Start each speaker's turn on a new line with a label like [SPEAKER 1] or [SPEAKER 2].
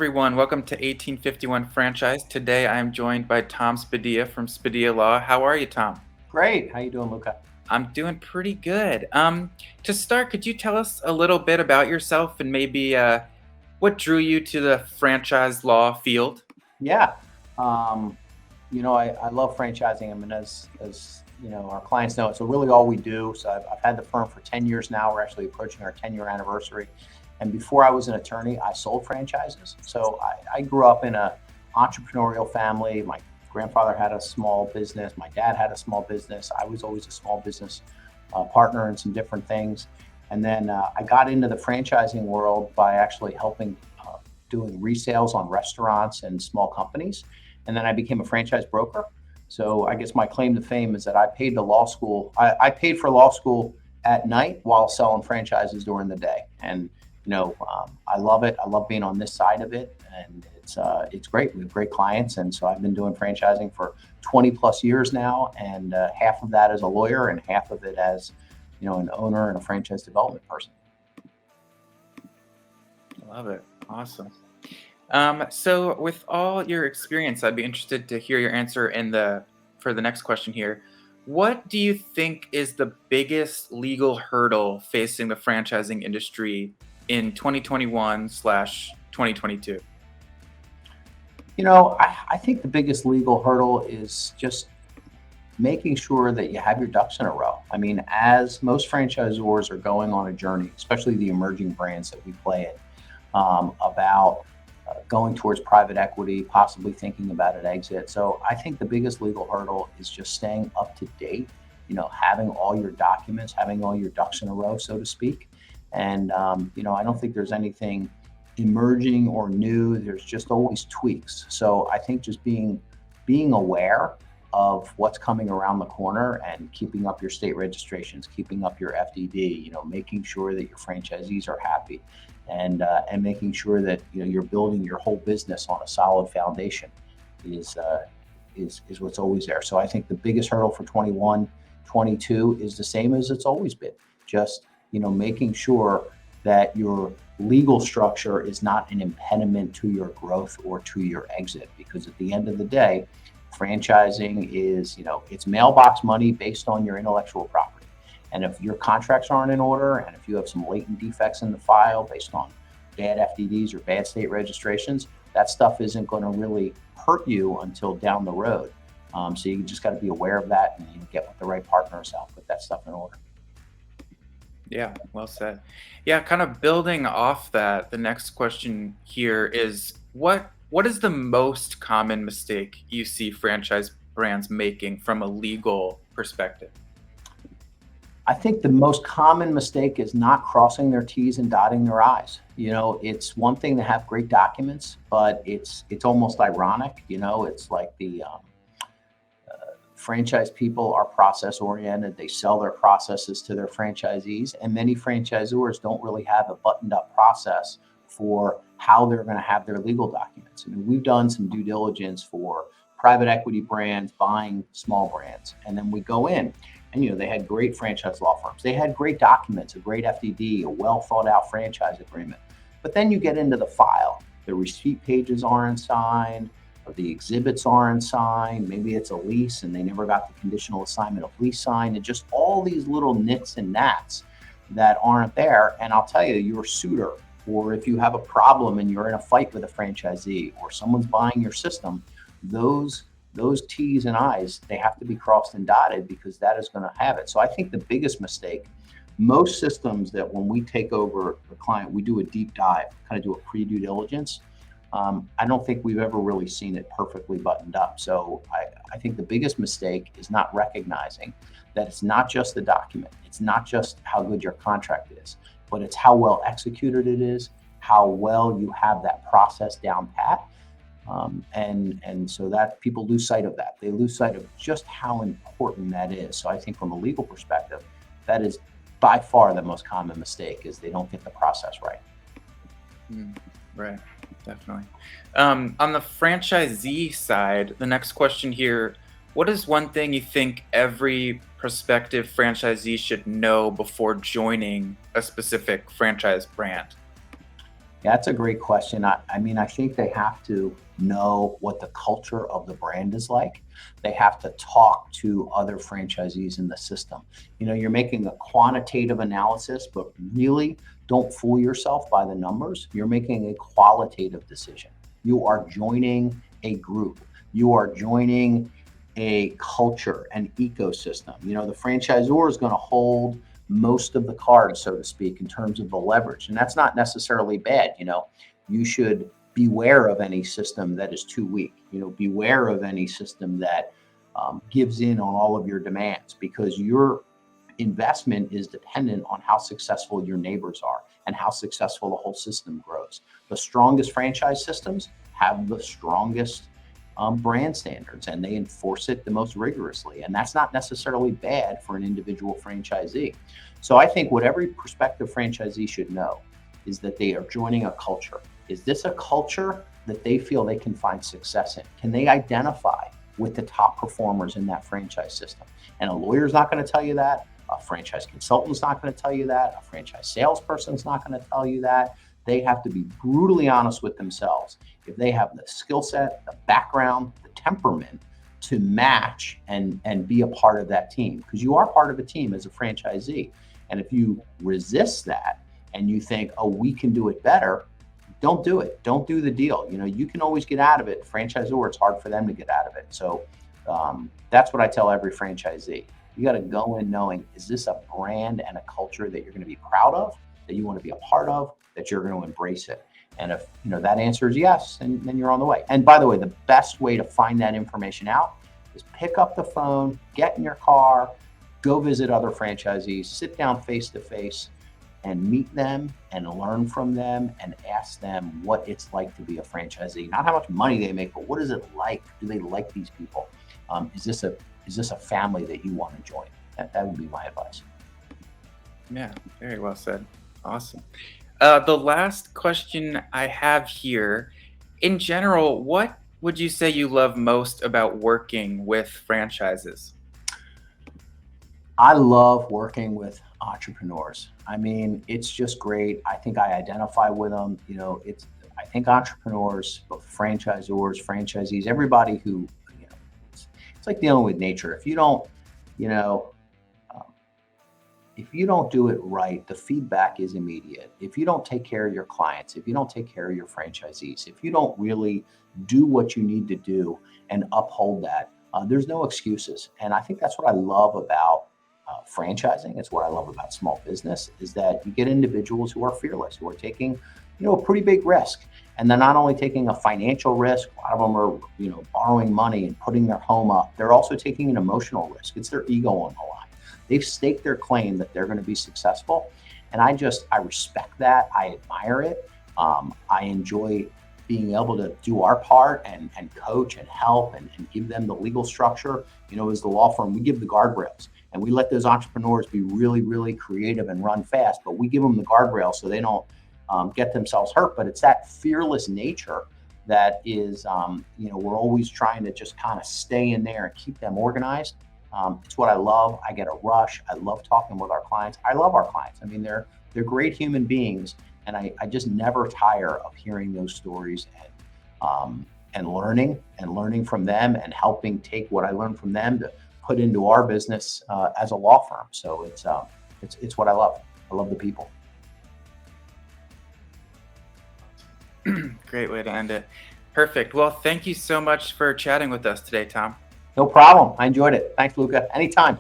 [SPEAKER 1] everyone. Welcome to 1851 Franchise. Today I am joined by Tom Spadea from Spadea Law. How are you, Tom?
[SPEAKER 2] Great. How you doing, Luca?
[SPEAKER 1] I'm doing pretty good. To start, could you tell us a little bit about yourself and maybe what drew you to the franchise law field?
[SPEAKER 2] Yeah. Um, I love franchising. I mean, as our clients know, it's really all we do. So I've had the firm for 10 years now. We're actually approaching our 10-year anniversary. And before I was an attorney, I sold franchises. So I grew up in a entrepreneurial family. My grandfather had a small business. My dad had a small business. I was always a small business partner in some different things. And then I got into the franchising world by actually helping doing resales on restaurants and small companies. And then I became a franchise broker. So I guess my claim to fame is that I paid the law school. I paid for law school at night while selling franchises during the day. And I love it. I love being on this side of it, and it's great. We have great clients, and so I've been doing franchising for 20 plus years now, and half of that as a lawyer, and half of it as an owner and a franchise development person.
[SPEAKER 1] Love it. Awesome. So with all your experience, I'd be interested to hear your answer for the next question here. What do you think is the biggest legal hurdle facing the franchising industry in 2021/2022?
[SPEAKER 2] I think the biggest legal hurdle is just making sure that you have your ducks in a row. I mean, as most franchisors are going on a journey, especially the emerging brands that we play in, about going towards private equity, possibly thinking about an exit. So I think the biggest legal hurdle is just staying up to date, having all your documents, having all your ducks in a row, so to speak. And, I don't think there's anything emerging or new. There's just always tweaks. So I think just being aware of what's coming around the corner and keeping up your state registrations, keeping up your FDD, making sure that your franchisees are happy, and making sure that you're building your whole business on a solid foundation is what's always there. So I think the biggest hurdle for 21, 22 is the same as it's always been. Just making sure that your legal structure is not an impediment to your growth or to your exit, because at the end of the day, franchising is it's mailbox money based on your intellectual property. And if your contracts aren't in order, and if you have some latent defects in the file based on bad FDDs or bad state registrations, that stuff isn't going to really hurt you until down the road. So you just got to be aware of that and get with the right partners to help put that stuff in order.
[SPEAKER 1] Yeah, well said. Yeah, kind of building off that, the next question here is what is the most common mistake you see franchise brands making from a legal perspective?
[SPEAKER 2] I think the most common mistake is not crossing their T's and dotting their I's. It's one thing to have great documents, but it's almost ironic. It's like the franchise people are process oriented. They sell their processes to their franchisees, and many franchisors don't really have a buttoned up process for how they're going to have their legal documents. I mean, we've done some due diligence for private equity brands buying small brands, and then we go in, and they had great franchise law firms. They had great documents, a great FDD, a well thought out franchise agreement. But then you get into the file, the receipt pages aren't signed, or the exhibits aren't signed. Maybe it's a lease and they never got the conditional assignment of lease signed, and just all these little nits and gnats that aren't there. And I'll tell you, your suitor, or if you have a problem and you're in a fight with a franchisee or someone's buying your system, those T's and I's, they have to be crossed and dotted, because that is going to have it. So I think the biggest mistake, most systems that when we take over the client, we do a deep dive, kind of do a pre-due diligence. I don't think we've ever really seen it perfectly buttoned up. So I think the biggest mistake is not recognizing that it's not just the document. It's not just how good your contract is, but it's how well executed it is, how well you have that process down pat. And so that people lose sight of that. They lose sight of just how important that is. So I think from a legal perspective, that is by far the most common mistake, is they don't get the process right.
[SPEAKER 1] Right, definitely. On the franchisee side, the next question here, what is one thing you think every prospective franchisee should know before joining a specific franchise brand?
[SPEAKER 2] Yeah, that's a great question. I mean, I think they have to know what the culture of the brand is like. They have to talk to other franchisees in the system. You're making a quantitative analysis, but really don't fool yourself by the numbers. You're making a qualitative decision. You are joining a group, you are joining a culture, an ecosystem. The franchisor is going to hold most of the cards, so to speak, in terms of the leverage. And that's not necessarily bad. You should beware of any system that is too weak. Beware of any system that gives in on all of your demands, because your investment is dependent on how successful your neighbors are and how successful the whole system grows. The strongest franchise systems have the strongest brand standards, and they enforce it the most rigorously. And that's not necessarily bad for an individual franchisee. So I think what every prospective franchisee should know is that they are joining a culture. Is this a culture that they feel they can find success in? Can they identify with the top performers in that franchise system? And a lawyer's not going to tell you that. A franchise consultant's not going to tell you that. A franchise salesperson's not going to tell you that. They have to be brutally honest with themselves. If they have the skill set, the background, the temperament to match and be a part of that team, because you are part of a team as a franchisee. And if you resist that and you think, oh, we can do it better, don't do it. Don't do the deal. You can always get out of it. Franchisor, it's hard for them to get out of it. So that's what I tell every franchisee. You got to go in knowing, is this a brand and a culture that you're going to be proud of, that you want to be a part of, that you're going to embrace it? And if that answer is yes, then you're on the way. And by the way, the best way to find that information out is pick up the phone, get in your car, go visit other franchisees, sit down face to face and meet them and learn from them and ask them what it's like to be a franchisee. Not how much money they make, but what is it like? Do they like these people? Is this a family that you want to join? That would be my advice.
[SPEAKER 1] Yeah, very well said. Awesome. The last question I have here, in general, what would you say you love most about working with franchises?
[SPEAKER 2] I love working with entrepreneurs. I mean, it's just great. I think I identify with them. I think entrepreneurs, both franchisors, franchisees, everybody who, it's like dealing with nature. If you don't, if you don't do it right, the feedback is immediate. If you don't take care of your clients, if you don't take care of your franchisees, if you don't really do what you need to do and uphold that, there's no excuses. And I think that's what I love about franchising. It's what I love about small business, is that you get individuals who are fearless, who are taking, a pretty big risk. And they're not only taking a financial risk, a lot of them are, borrowing money and putting their home up. They're also taking an emotional risk. It's their ego on the line. They've staked their claim that they're going to be successful. And I respect that. I admire it. I enjoy being able to do our part and coach and help and give them the legal structure. As the law firm, we give the guardrails and we let those entrepreneurs be really, really creative and run fast, but we give them the guardrails so they don't get themselves hurt. But it's that fearless nature that is, we're always trying to just kind of stay in there and keep them organized. It's what I love. I get a rush. I love talking with our clients. I love our clients. I mean, they're great human beings, and I just never tire of hearing those stories and learning from them and helping take what I learned from them to put into our business as a law firm. So it's what I love. I love the people.
[SPEAKER 1] Great way to end it. Perfect. Well, thank you so much for chatting with us today, Tom.
[SPEAKER 2] No problem. I enjoyed it. Thanks, Luca. Anytime.